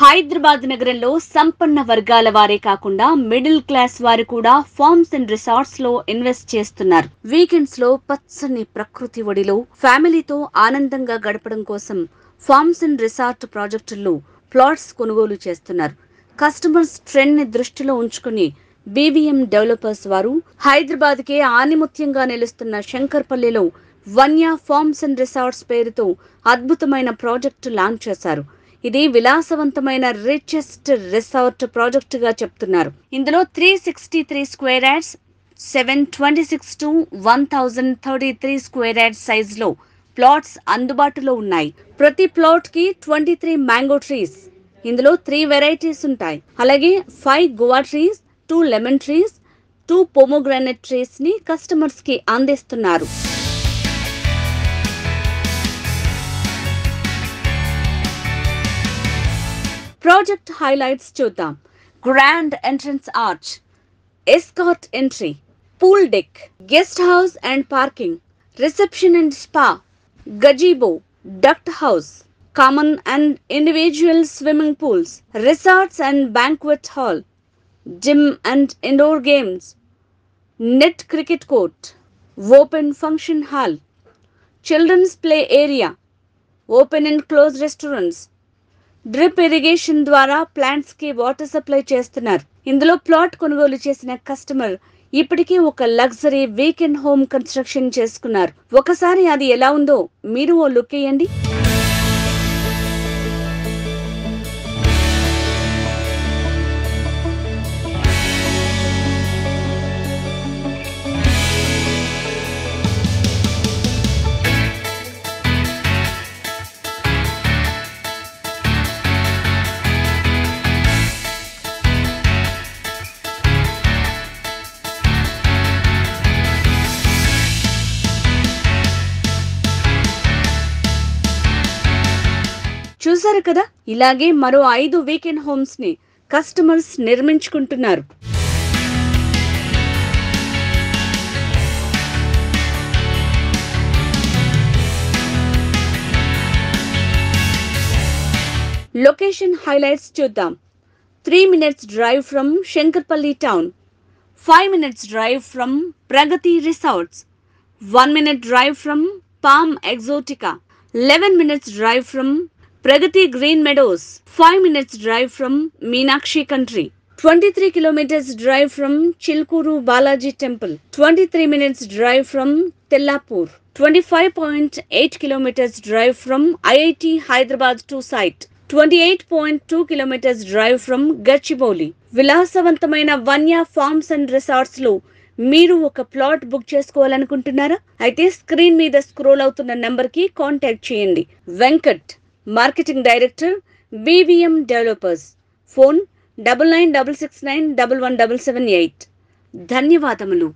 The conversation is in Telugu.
హైదరాబాద్ నగరంలో సంపన్న వర్గాల వారే కాకుండా మిడిల్ క్లాస్ వారు కూడా ఫార్మ్స్ అండ్ రిసార్ట్స్ లో ఇన్వెస్ట్ చేస్తున్నారు. వీకెండ్స్ లో పచ్చని ప్రకృతి ఒడిలో ఫ్యామిలీతో ఆనందంగా గడపడం కోసం ఫార్మ్స్ అండ్ రిసార్ట్ ప్రాజెక్టుల్లో ప్లాట్స్ కొనుగోలు చేస్తున్నారు. కస్టమర్స్ ట్రెండ్ ని దృష్టిలో ఉంచుకుని బీవీఎం డెవలపర్స్ వారు హైదరాబాద్ కే ఆనిముత్యంగా నిలుస్తున్న శంకర్పల్లిలో వన్య ఫార్మ్స్ అండ్ రిసార్ట్స్ పేరుతో అద్భుతమైన ప్రాజెక్టు లాంచ్ చేశారు. ఇది విలాసవంతమైన రిచెస్ట్ రిసార్ట్ ప్రాజెక్ట్ గా చెప్తున్నారు. ఇందులో 363 square yards 726 to 1033 square yards size లో ప్లాట్స్ అందుబాటులో ఉన్నాయి. ప్రతి ప్లాట్ కి 23 మ్యాంగో ట్రీస్, ఇందులో 3 వెరైటీస్ ఉంటాయి. అలాగే 5 guava trees, 2 lemon trees, 2 pomegranate trees ని కస్టమర్స్ కి అందిస్తున్నారు. ప్రాజెక్ట్ హైలైట్స్ చూద్దాం. Grand entrance arch, escort entry, pool deck, guest house and parking, reception and spa, gazebo, duct house, common and individual swimming pools, resorts and banquet hall, gym and indoor games, net cricket court, open function hall, children's play area, open and close restaurants, drip irrigation ద్వారా ప్లాంట్స్ కి వాటర్ సప్లై చేస్తున్నారు. ఇందులో ప్లాట్ కొనుగోలు చేసిన కస్టమర్ ఇప్పటికే ఒక లగ్జరీ వీకెండ్ హోమ్ కన్స్ట్రక్షన్ చేసుకున్నారు. ఒకసారి అది ఎలా ఉందో మీరు ఓ లుక్ వేయండి. చూసారు కదా, ఇలాగే మరో 5 వీకెండ్ హోమ్స్ ని కస్టమర్స్ నిర్మించుకుంటున్నారు. లొకేషన్ హైలైట్స్ చూద్దాం. 3 minutes drive from Shankarpalli town, 5 minutes drive from Pragati Resorts, 1 minute drive from Palm Exotica, 11 minutes drive from Pragati Green Meadows, 5 minutes drive from Meenakshi Country, 23 kilometers drive from Chilkuru Balaji Temple, 23 minutes drive from Tellapur, 25.8 kilometers drive from IIT Hyderabad to site, 28.2 kilometers drive from Gachibowli. విలాసవంతమైన వన్య ఫార్మ్స్ అండ్ రిసార్ట్స్ లో మీరు ఒక ప్లాట్ బుక్ చేసుకోవాలనుకుంటున్నారా? అయితే స్క్రీన్ మీద స్క్రోల్ అవుతున్న నంబర్ కి కాంటాక్ట్ చేయండి. Venkat, marketing director, BVM developers. Phone 9966911778. ధన్యవాదములు.